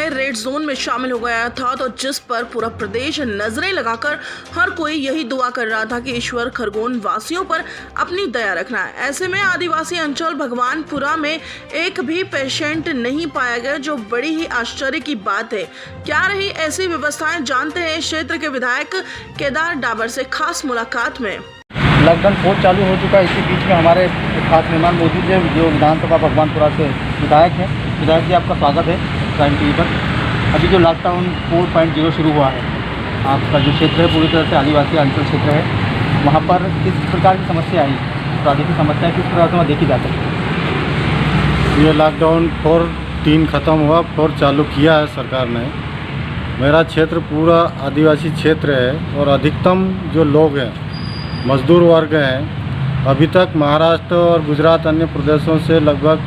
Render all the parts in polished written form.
समय red zone में शामिल हो गया था, तो जिस पर पूरा प्रदेश नजरें लगाकर हर कोई यही दुआ कर रहा था कि ईश्वर खरगोन वासियों पर अपनी दया रखना है। ऐसे में आदिवासी अंचल भगवानपुरा में एक भी पेशेंट नहीं पाया गया, जो बड़ी ही आश्चर्य की बात है। क्या रही ऐसी व्यवस्थाएं, जानते हैं क्षेत्र के विधायक केदार डाबर से खास मुलाकात में। लॉकडाउन 4 चालू हो चुका है। इसी बीच में हमारे खास मेहमान मौजूद हैं, जो विधानसभा भगवानपुरा से विधायक हैं। विधायक जी, आपका स्वागत है प्राइम टीवी पर। अभी जो लॉकडाउन 4.0 शुरू हुआ है, आपका जो क्षेत्र है पूरी तरह से आदिवासी अंचल क्षेत्र है, वहाँ पर किस प्रकार की समस्या आई, प्रादेशिक समस्या किस प्रकार से वहाँ देखी जा सकती है? ये लॉकडाउन 4 ख़त्म हुआ, 4 चालू किया है सरकार ने। मेरा क्षेत्र पूरा आदिवासी क्षेत्र है और अधिकतम जो लोग हैं मजदूर वर्ग हैं। अभी तक महाराष्ट्र और गुजरात अन्य प्रदेशों से लगभग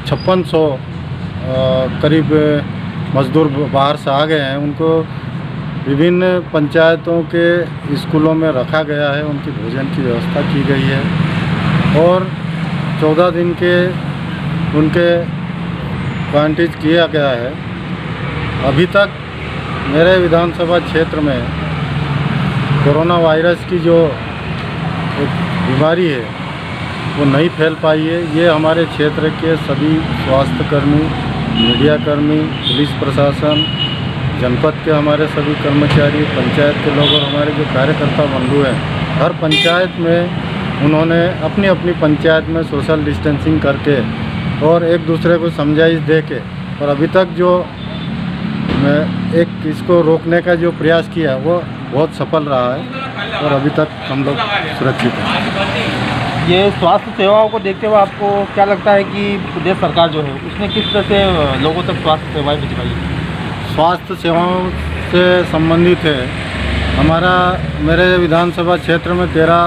5600 करीब मजदूर बाहर से आ गए हैं। उनको विभिन्न पंचायतों के स्कूलों में रखा गया है, उनकी भोजन की व्यवस्था की गई है और 14 दिन के उनके क्वारंटीन किया गया है। अभी तक मेरे विधानसभा क्षेत्र में कोरोना वायरस की जो एक बीमारी है वो नहीं फैल पाई है। ये हमारे क्षेत्र के सभी स्वास्थ्यकर्मी, मीडियाकर्मी, पुलिस प्रशासन, जनपद के हमारे सभी कर्मचारी, पंचायत के लोग और हमारे जो कार्यकर्ता बंधु हैं, हर पंचायत में उन्होंने अपनी अपनी पंचायत में सोशल डिस्टेंसिंग करके और एक दूसरे को समझाइश दे के और अभी तक जो एक इसको रोकने का जो प्रयास किया वो बहुत सफल रहा है और अभी तक हम लोग सुरक्षित हैं। ये स्वास्थ्य सेवाओं को देखते हुए आपको क्या लगता है कि प्रदेश सरकार जो है उसने किस तरह से लोगों तक स्वास्थ्य सेवाएं भिजवाई? स्वास्थ्य सेवाओं से संबंधित है मेरे विधानसभा क्षेत्र में 13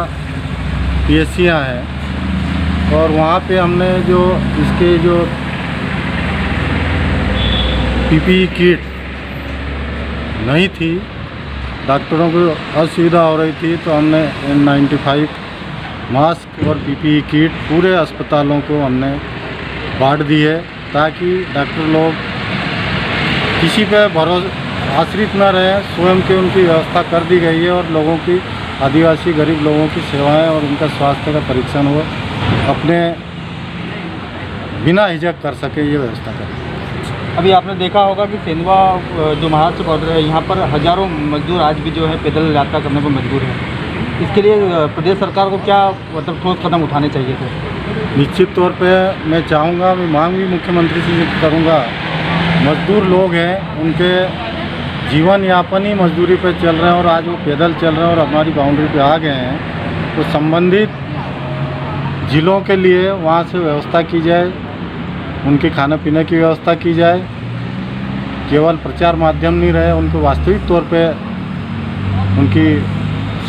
PSCयाँ हैं और वहाँ पे हमने जो इसके जो PPE किट नहीं थी, डॉक्टरों को असुविधा हो रही थी, तो हमने N95 मास्क और PPE किट पूरे अस्पतालों को हमने बांट दी है, ताकि डॉक्टर लोग किसी पे आश्रित न रहें। स्वयं की उनकी व्यवस्था कर दी गई है और लोगों की, आदिवासी गरीब लोगों की सेवाएं और उनका स्वास्थ्य का परीक्षण हो अपने बिना हिचक कर सके, ये व्यवस्था करें। अभी आपने देखा होगा कि सेंधवा जो महाराष्ट्र बॉर्डर है, यहाँ पर हज़ारों मजदूर आज भी जो है पैदल यात्रा करने पर मजबूर हैं। इसके लिए प्रदेश सरकार को क्या मतलब ठोस कदम उठाने चाहिए थे? निश्चित तौर पे मैं चाहूँगा, मैं मांग भी मुख्यमंत्री से करूँगा। मजदूर लोग हैं, उनके जीवन यापन ही मजदूरी पे चल रहे हैं और आज वो पैदल चल रहे हैं और हमारी बाउंड्री पे आ गए हैं, तो संबंधित जिलों के लिए वहाँ से व्यवस्था की जाए, उनके खाने पीने की व्यवस्था की जाए। केवल प्रचार माध्यम नहीं रहे, उनको वास्तविक तौर पे उनकी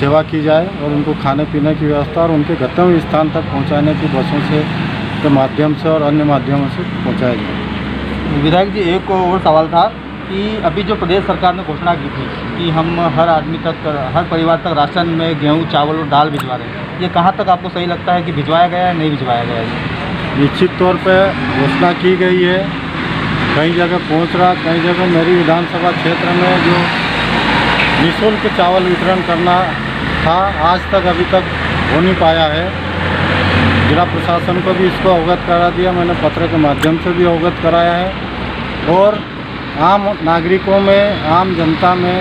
सेवा की जाए और उनको खाने पीने की व्यवस्था और उनके गंतव्य स्थान तक पहुंचाने की बसों से के माध्यम से और अन्य माध्यमों से पहुंचाया जाए। विधायक जी, एक और सवाल था कि अभी जो प्रदेश सरकार ने घोषणा की थी कि हम हर आदमी तक, हर परिवार तक राशन में गेहूँ, चावल और दाल भिजवा रहे हैं, ये कहाँ तक आपको सही लगता है कि भिजवाया गया है, नहीं भिजवाया गया है? निश्चित तौर पे घोषणा की गई है, कई जगह पहुंच रहा, कई जगह मेरी विधानसभा क्षेत्र में जो निःशुल्क चावल वितरण करना था, आज तक अभी तक हो नहीं पाया है। जिला प्रशासन को भी इसको अवगत करा दिया, मैंने पत्र के माध्यम से भी अवगत कराया है और आम नागरिकों में, आम जनता में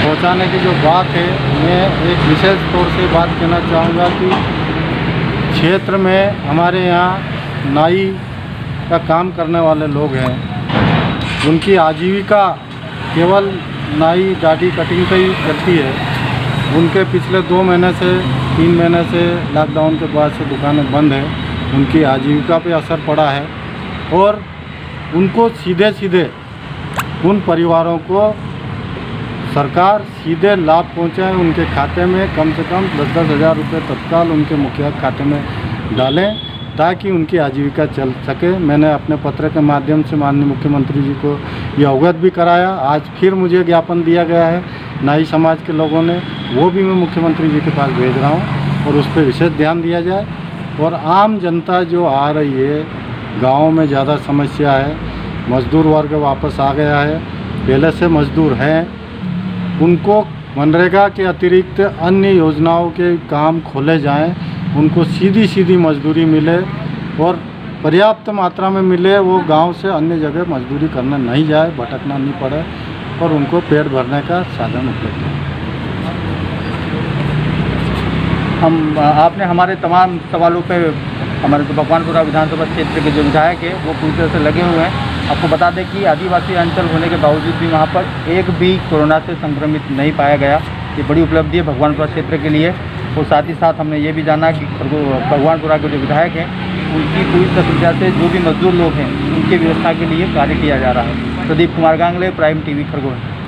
पहुंचाने की जो बात है, मैं एक विशेष तौर से बात कहना चाहूँगा कि क्षेत्र में हमारे यहाँ नाई का काम करने वाले लोग हैं, उनकी आजीविका केवल नाई दाढ़ी कटिंग पे ही करती है। उनके पिछले 2 महीने से 3 महीने से लॉकडाउन के बाद से दुकानें बंद है, उनकी आजीविका पे असर पड़ा है और उनको सीधे सीधे उन परिवारों को सरकार सीधे लाभ पहुंचाए, उनके खाते में कम से कम 10-10 हज़ार रुपये तत्काल उनके मुखिया खाते में डालें, ताकि उनकी आजीविका चल सके। मैंने अपने पत्र के माध्यम से माननीय मुख्यमंत्री जी को ये अवगत भी कराया। आज फिर मुझे ज्ञापन दिया गया है नाई समाज के लोगों ने, वो भी मैं मुख्यमंत्री जी के पास भेज रहा हूँ और उस पर विशेष ध्यान दिया जाए। और आम जनता जो आ रही है, गाँव में ज़्यादा समस्या है, मजदूर वर्ग वापस आ गया है। पहले से मजदूर हैं, उनको मनरेगा के अतिरिक्त अन्य योजनाओं के काम खोले जाएं, उनको सीधी मजदूरी मिले और पर्याप्त मात्रा में मिले। वो गांव से अन्य जगह मजदूरी करने नहीं जाए, भटकना नहीं पड़े और उनको पेट भरने का साधन उपलब्ध है। आपने हमारे तमाम सवालों पे हमारे जो भगवानपुरा विधानसभा क्षेत्र के जो विधायक हैं वो पूरी तरह से लगे हुए हैं। आपको बता दें कि आदिवासी अंचल होने के बावजूद भी वहाँ पर एक भी कोरोना से संक्रमित नहीं पाया गया। ये बड़ी उपलब्धि है भगवानपुरा क्षेत्र के लिए। और साथ ही साथ हमने ये भी जाना कि भगवानपुरा के जो विधायक हैं उनकी पूरी तरीके से जो भी मजदूर लोग हैं उनकी व्यवस्था के लिए कार्य किया जा रहा है। Pradeep Kumar Gangle, prime TV, Khargone.